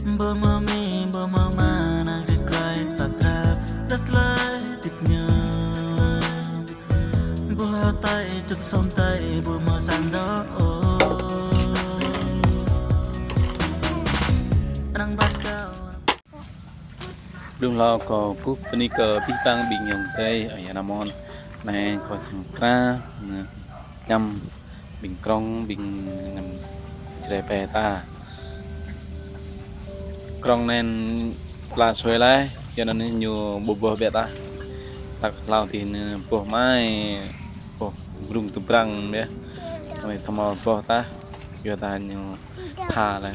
Bơ mơ mi bơ mơ ma nàng rít cay bạc rạp đất lái tịch nhờ bơ hao tay trực sông tay bơ mơ sàn đó nàng bát cao đường lo có phúc ni cờ pi tăng bình nhung tây ở Yanamon này có chừng tra nhâm bình krong bình trẻ bè ta krong nên là xuôi lại cho nên nhiều bùa bùa bè ta tak lao thì bùa mai bùa rung tu prang bè rồi tham ao bùa ta giờ ta nhiều thà lại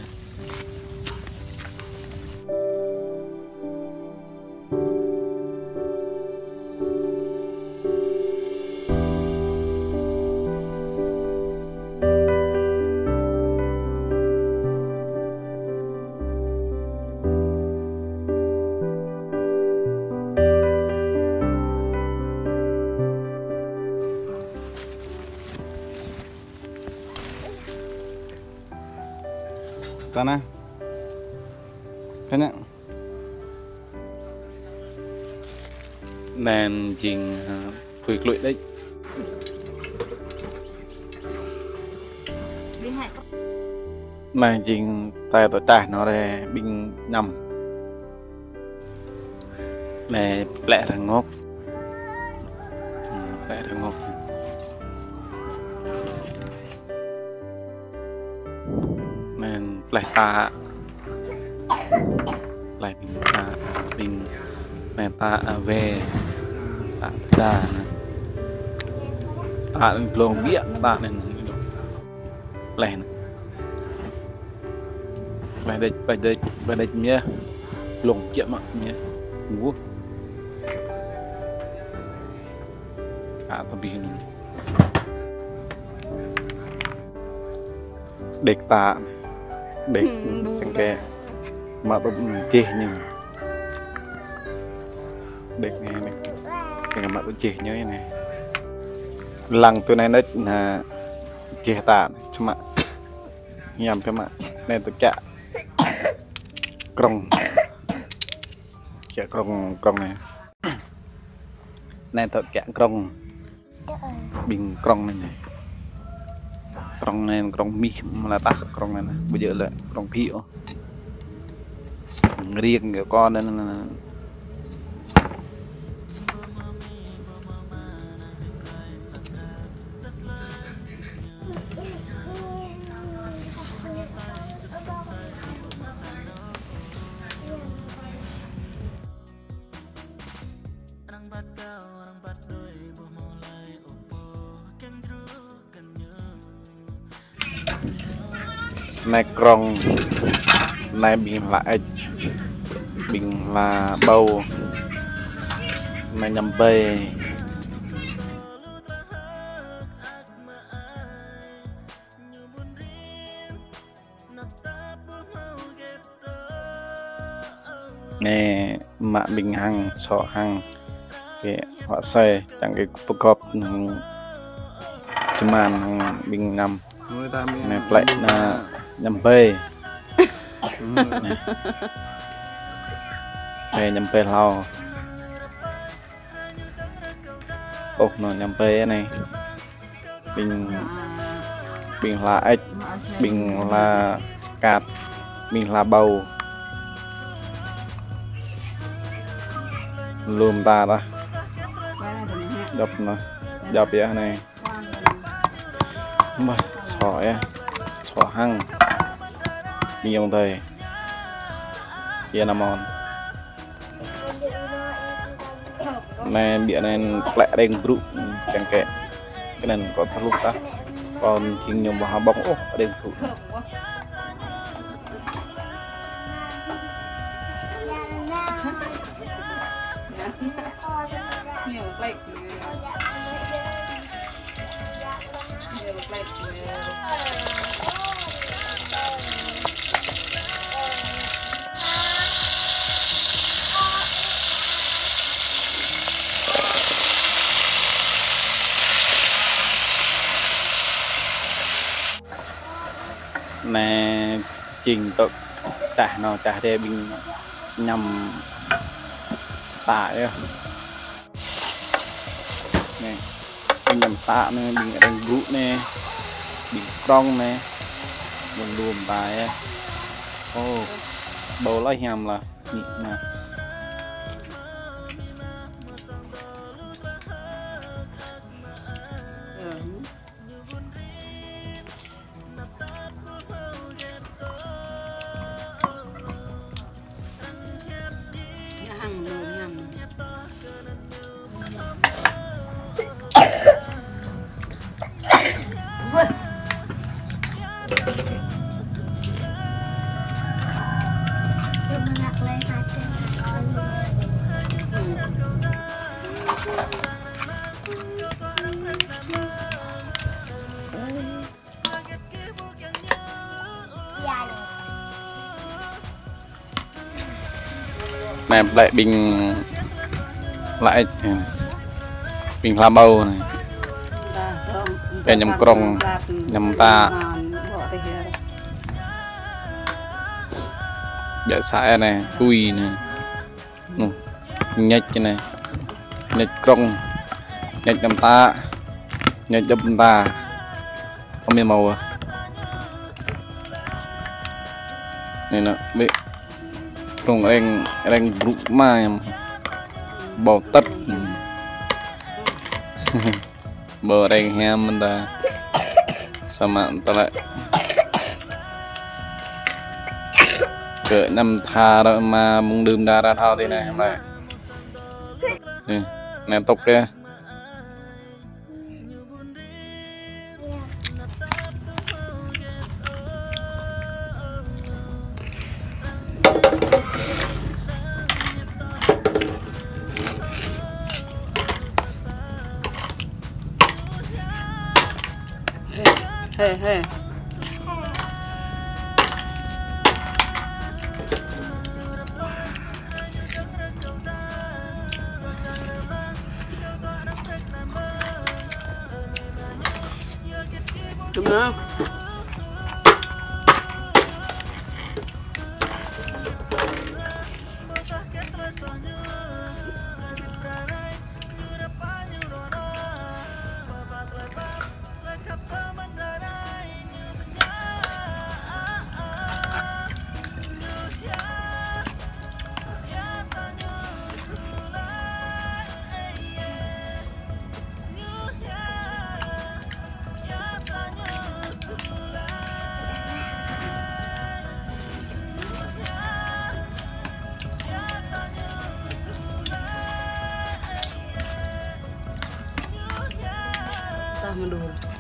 Kana, kana, nền chỉnh phơi lụi đấy, nền chỉnh tay tổ trải nó để bình nằm, này lẹ thằng ngốc, lẹ thằng ngốc. Nên lại ta lại bình ta bình mẹ ta về ta ta ta lồng bịa ta nên lại bài địch nhé lồng chuyện mà nhé ngủ ta bị địch ta địch chẳng kệ mà tôi chê nhưng địch này cái mà tôi chê nhớ này lăng tôi này nó là chê ta chứ mà nhầm cho mà nên tôi chạ krong chạ krong này nên tôi chạ krong bình krong này krong này krong mi là ta krong này bây giờ là krong phiêu riêng của con nên là này krong này bình là bầu này nhầm bề nè mạ bình hằng sọ hằng cái họ xoay chẳng cáiประกอบchim màn bình nằm này lại là nhầm bề này nhầm bề lao ốc nó nhầm bề này bình là ếch bình là cạt bình là bầu lùm ta đó đập nó đập vậy này mà sỏi hăng nhiều thầy Yanamon này bịa nên lại đen bự chẳng kệ cái này có thắt lục ta còn chính nhầm vào bóng ô đen bự nè trình tự tả nó tả để bình nhằm tả đấy này bình nhằm tả này bình đánh gũ này bình cong này bình đùm tài ô bầu lấy nhằm là nhị nè nè lại bình lại bình làm bầu này cái nhầm krong nhầm ta dạ sai này cùi này nhách cái này nhách krong nhách nhầm ta nhách nhầm ta không biết màu này nè bị trong anh rút mai bò tất bờ đây hem mình ta sama ta lại cỡ năm tha đó mà muốn đơm đa ra thao thế này em lại nè tóc kia Hey. Đúng không? Menurut